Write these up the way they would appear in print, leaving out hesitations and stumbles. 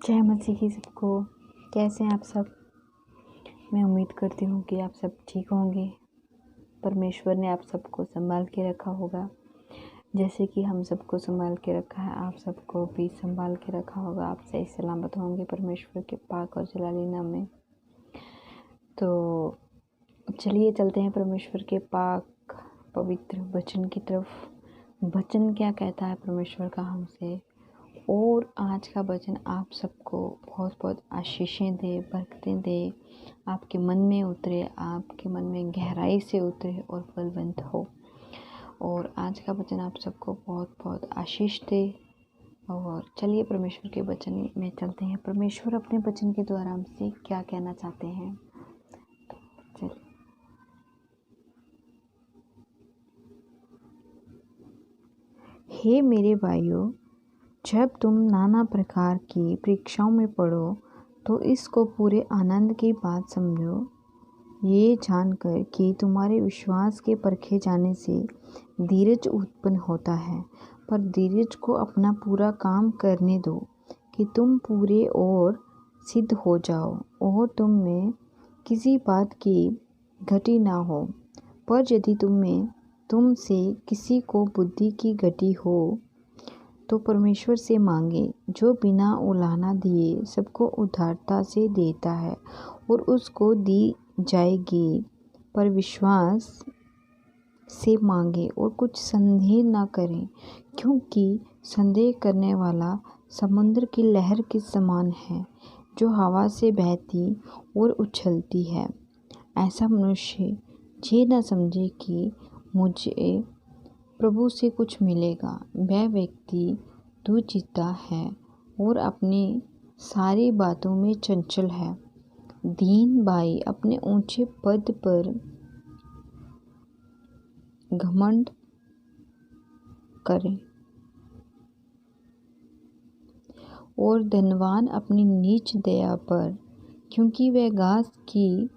जय मसीह की सबको। कैसे हैं आप सब? मैं उम्मीद करती हूँ कि आप सब ठीक होंगे। परमेश्वर ने आप सबको संभाल के रखा होगा, जैसे कि हम सबको संभाल के रखा है। आप सबको भी संभाल के रखा होगा। आप सही सलामत होंगे परमेश्वर के पाक और जलाली नाम में। तो चलिए चलते हैं परमेश्वर के पाक पवित्र वचन की तरफ। वचन क्या कहता है परमेश्वर का हमसे, और आज का वचन आप सबको बहुत बहुत आशीषें दे, बरकतें दे, आपके मन में उतरे, आपके मन में गहराई से उतरे और फलवंत हो। और आज का वचन आप सबको बहुत बहुत आशीष दे। और चलिए परमेश्वर के वचन में चलते हैं। परमेश्वर अपने वचन के द्वारा हमसे क्या कहना चाहते हैं। चलिए। हे मेरे भाइयों, जब तुम नाना प्रकार की परीक्षाओं में पड़ो तो इसको पूरे आनंद की बात समझो, ये जानकर कि तुम्हारे विश्वास के परखे जाने से धीरज उत्पन्न होता है। पर धीरज को अपना पूरा काम करने दो कि तुम पूरे और सिद्ध हो जाओ और तुम में किसी बात की घटी ना हो। पर यदि तुमसे किसी को बुद्धि की घटी हो तो परमेश्वर से मांगे, जो बिना उलाहना दिए सबको उदारता से देता है और उसको दी जाएगी। पर विश्वास से मांगे और कुछ संदेह ना करें, क्योंकि संदेह करने वाला समुद्र की लहर के समान है, जो हवा से बहती और उछलती है। ऐसा मनुष्य ये ना समझे कि मुझे प्रभु से कुछ मिलेगा। वह व्यक्ति दुचित्ता है और अपनी सारी बातों में चंचल है। दीन भाई अपने ऊंचे पद पर घमंड करे और धनवान अपनी नीच दया पर, क्योंकि वह घास की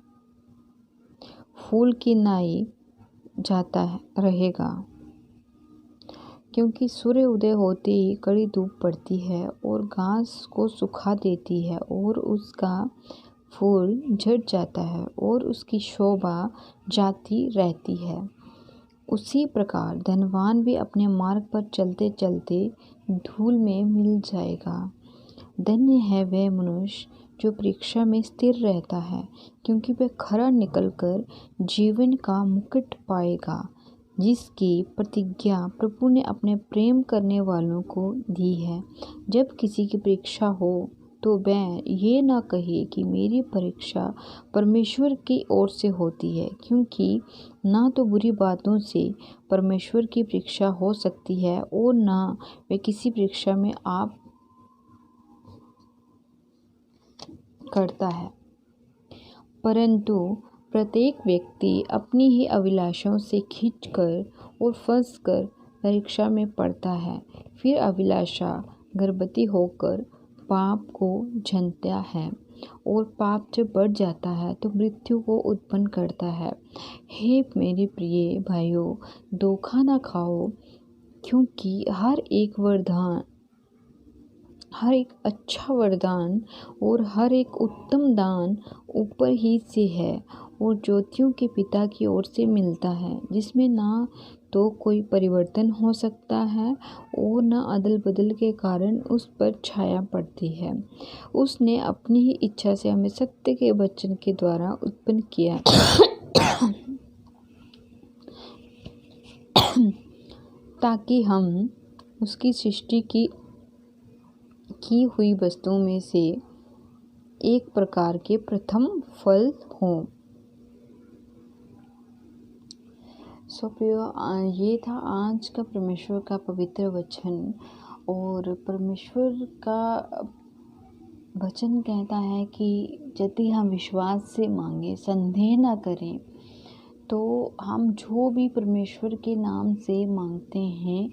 फूल की नाई जाता रहेगा। क्योंकि सूर्य उदय होते ही कड़ी धूप पड़ती है और घास को सुखा देती है और उसका फूल झड़ जाता है और उसकी शोभा जाती रहती है। उसी प्रकार धनवान भी अपने मार्ग पर चलते चलते धूल में मिल जाएगा। धन्य है वह मनुष्य जो परीक्षा में स्थिर रहता है, क्योंकि वह खरा निकलकर जीवन का मुकुट पाएगा, जिसकी प्रतिज्ञा प्रभु ने अपने प्रेम करने वालों को दी है। जब किसी की परीक्षा हो तो वह ये ना कहे कि मेरी परीक्षा परमेश्वर की ओर से होती है, क्योंकि ना तो बुरी बातों से परमेश्वर की परीक्षा हो सकती है और ना वह किसी परीक्षा में आप करता है। परंतु प्रत्येक व्यक्ति अपनी ही अभिलाषाओं से खींचकर और फंसकर परीक्षा में पड़ता है। फिर अभिलाषा गर्भवती होकर पाप को जन्मता है और पाप जब बढ़ जाता है तो मृत्यु को उत्पन्न करता है। हे मेरे प्रिय भाइयों, धोखा ना खाओ, क्योंकि हर एक अच्छा वरदान और हर एक उत्तम दान ऊपर ही से है और ज्योतियों के पिता की ओर से मिलता है, जिसमें ना तो कोई परिवर्तन हो सकता है और ना अदल बदल के कारण उस पर छाया पड़ती है। उसने अपनी ही इच्छा से हमें सत्य के वचन के द्वारा उत्पन्न किया ताकि हम उसकी सृष्टि की हुई वस्तुओं में से एक प्रकार के प्रथम फल हों। प्रियो, ये था आज का परमेश्वर का पवित्र वचन। और परमेश्वर का वचन कहता है कि यदि हम विश्वास से मांगे, संदेह ना करें, तो हम जो भी परमेश्वर के नाम से मांगते हैं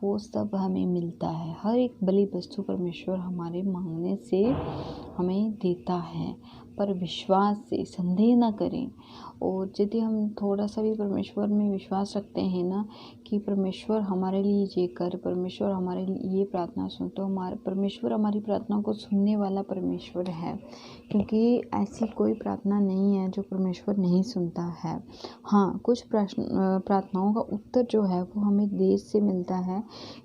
वो सब हमें मिलता है। हर एक भली वस्तु परमेश्वर हमारे मांगने से हमें देता है। पर विश्वास से संदेह ना करें। और यदि हम थोड़ा सा भी परमेश्वर में विश्वास रखते हैं ना कि परमेश्वर हमारे लिए ये कर, परमेश्वर हमारे लिए ये प्रार्थना सुन, तो हमारे परमेश्वर हमारी प्रार्थना को सुनने वाला परमेश्वर है। क्योंकि ऐसी कोई प्रार्थना नहीं है जो परमेश्वर नहीं सुनता है। हाँ, कुछ प्रार्थनाओं का उत्तर जो है वो हमें देर से मिलता है,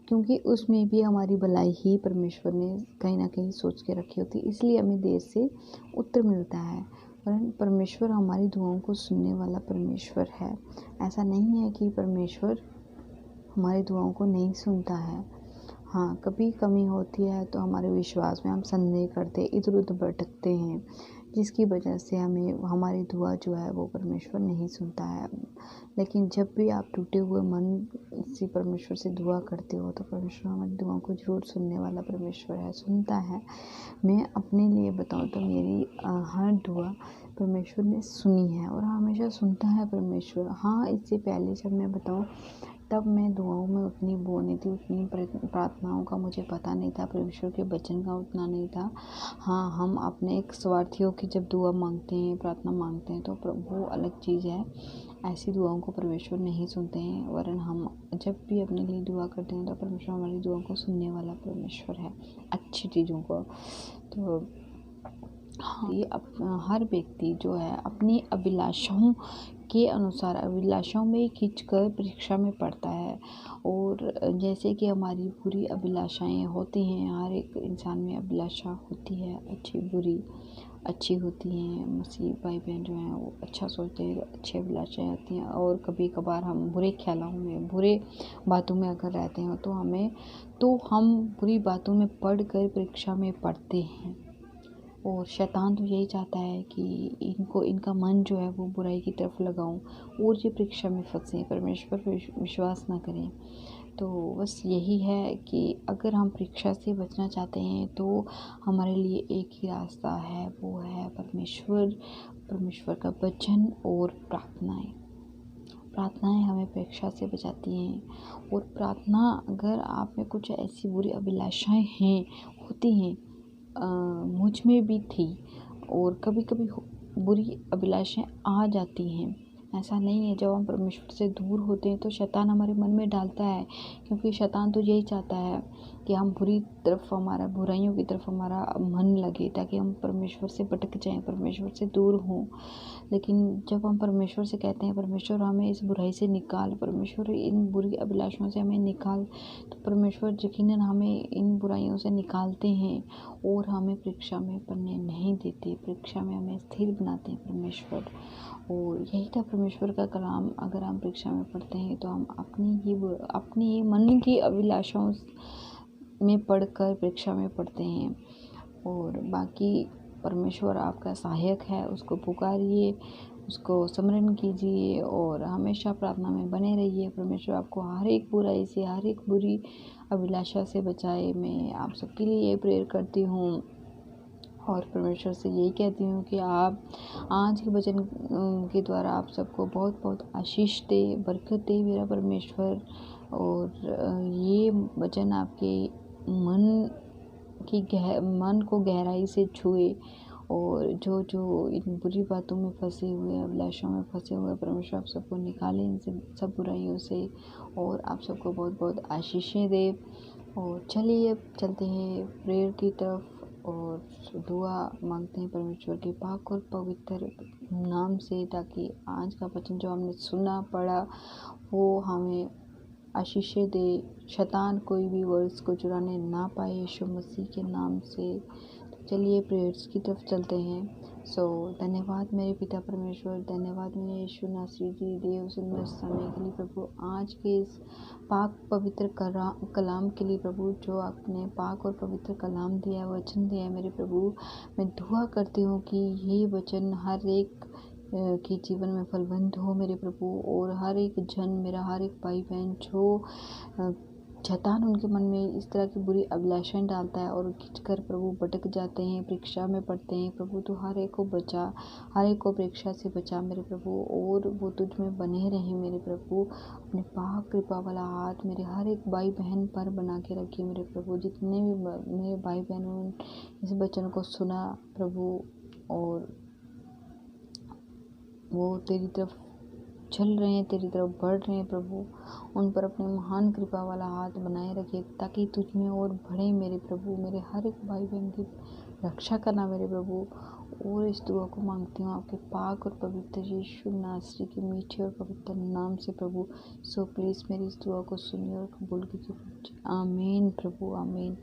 क्योंकि उसमें भी हमारी भलाई ही परमेश्वर ने कहीं ना कहीं सोच के रखी होती है, इसलिए हमें देर से उत्तर मिलता है। पर परमेश्वर हमारी दुआओं को सुनने वाला परमेश्वर है। ऐसा नहीं है कि परमेश्वर हमारी दुआओं को नहीं सुनता है। हाँ, कभी कमी होती है तो हमारे विश्वास में हम संदेह करते, इधर उधर भटकते हैं, जिसकी वजह से हमें हमारी दुआ जो है वो परमेश्वर नहीं सुनता है। लेकिन जब भी आप टूटे हुए मन से परमेश्वर से दुआ करते हो तो परमेश्वर हमारी दुआओं को ज़रूर सुनने वाला परमेश्वर है, सुनता है। मैं अपने लिए बताऊँ तो मेरी हर दुआ परमेश्वर ने सुनी है और हमेशा सुनता है परमेश्वर। हाँ, इससे पहले जब मैं बताऊँ तब मैं दुआओं में उतनी वो नहीं थी, उतनी प्रार्थनाओं का मुझे पता नहीं था, परमेश्वर के वचन का उतना नहीं था। हाँ, हम अपने एक स्वार्थियों की जब दुआ मांगते हैं, प्रार्थना मांगते हैं तो वो अलग चीज़ है। ऐसी दुआओं को परमेश्वर नहीं सुनते हैं, वरन हम जब भी अपने लिए दुआ करते हैं तो परमेश्वर हमारी दुआओं को सुनने वाला परमेश्वर है, अच्छी चीज़ों को। तो हाँ, ये हर व्यक्ति जो है अपनी अभिलाषाओं के अनुसार अभिलाषाओं में खींचकर परीक्षा में पड़ता है। और जैसे कि हमारी बुरी अभिलाषाएं होती हैं, हर एक इंसान में अभिलाषा होती है, अच्छी बुरी अच्छी होती हैं। मसीह भाई बहन जो हैं वो अच्छा सोचते हैं, अच्छी अभिलाषाएं होती हैं। और कभी कभार हम बुरे ख्यालों में, बुरे बातों में अगर रहते हैं तो हम बुरी बातों में पढ़कर परीक्षा में पड़ते हैं। और शैतान तो यही चाहता है कि इनका मन जो है वो बुराई की तरफ लगाऊं और ये परीक्षा में फंसे, परमेश्वर पर विश्वास ना करें। तो बस यही है कि अगर हम परीक्षा से बचना चाहते हैं तो हमारे लिए एक ही रास्ता है, वो है परमेश्वर का वचन और प्रार्थनाएं हमें परीक्षा से बचाती हैं। और प्रार्थना, अगर आप में कुछ ऐसी बुरी अभिलाषाएं होती हैं, मुझ में भी थी, और कभी कभी बुरी अभिलाषाएं आ जाती हैं। ऐसा नहीं है, जब हम परमेश्वर से दूर होते हैं तो शैतान हमारे मन में डालता है, क्योंकि शैतान तो यही चाहता है कि हम बुराइयों की तरफ हमारा मन लगे, ताकि हम परमेश्वर से भटक जाएं, परमेश्वर से दूर हों। लेकिन जब हम परमेश्वर से कहते हैं, परमेश्वर हमें इस बुराई से निकाल, परमेश्वर इन बुरी अभिलाषाओं से हमें निकाल, तो परमेश्वर यकीनन हमें इन बुराइयों से निकालते हैं और हमें परीक्षा में पड़ने नहीं देते, परीक्षा में हमें स्थिर बनाते हैं परमेश्वर। और यही था परमेश्वर का कलाम। अगर हम परीक्षा में पढ़ते हैं तो हम अपनी ही मन की अभिलाषाओं में पढ़कर परीक्षा में पढ़ते हैं। और बाकी परमेश्वर आपका सहायक है, उसको पुकारिए, उसको स्मरण कीजिए और हमेशा प्रार्थना में बने रहिए। परमेश्वर आपको हर एक बुराई से, हर एक बुरी अभिलाषा से बचाए। मैं आप सबके लिए ये प्रेयर करती हूँ और परमेश्वर से यही कहती हूँ कि आप आज के वचन के द्वारा आप सबको बहुत बहुत आशीष दे, बरकत दे मेरा परमेश्वर। और ये वचन आपके मन को गहराई से छुए, और जो इन बुरी बातों में फंसे हुए, अभिलाषाओं में फंसे हुए, परमेश्वर आप सबको निकाले इनसे, सब बुराइयों से, और आप सबको बहुत बहुत आशीषें दे। और चलिए चलते हैं प्रेयर की तरफ और दुआ मांगते हैं परमेश्वर के पाक और पवित्र नाम से, ताकि आज का वचन जो हमने सुना पढ़ा वो हमें आशीषें दे, शैतान कोई भी वर्ड्स को चुराने ना पाए यीशु मसीह के नाम से। तो चलिए प्रेयर्स की तरफ चलते हैं। धन्यवाद मेरे पिता परमेश्वर, धन्यवाद मेरे यीशु नासरी जी, देव सुंदर समय के लिए प्रभु, आज के इस पाक पवित्र कलाम के लिए प्रभु, जो आपने पाक और पवित्र कलाम दिया, वचन दिया है मेरे प्रभु। मैं दुआ करती हूँ कि ये वचन हर एक के जीवन में फलवंत हो मेरे प्रभु, और हर एक मेरा हर एक भाई बहन जो शैतान उनके मन में इस तरह की बुरी अभिलाषाएं डालता है और खींचकर प्रभु भटक जाते हैं, परीक्षा में पड़ते हैं प्रभु, तो हर एक को बचा, हर एक को परीक्षा से बचा मेरे प्रभु, और वो तुझ में बने रहे मेरे प्रभु। अपने पाक कृपा वाला हाथ मेरे हर एक भाई बहन पर बना के रखिए मेरे प्रभु। जितने भी मेरे भाई बहनों इस वचन को सुना प्रभु, और वो तेरी तरफ चल रहे हैं, तेरी तरफ बढ़ रहे हैं प्रभु, उन पर अपने महान कृपा वाला हाथ बनाए रखे ताकि तुझ में और बढ़े मेरे प्रभु। मेरे हर एक भाई बहन की रक्षा करना मेरे प्रभु। और इस दुआ को मांगती हूँ आपके पाक और पवित्र यीशु नासरी के मीठे और पवित्र नाम से प्रभु। सो प्लीज़ मेरी इस दुआ को सुनिए और कबूल कीजिए। आमीन प्रभु, आमीन।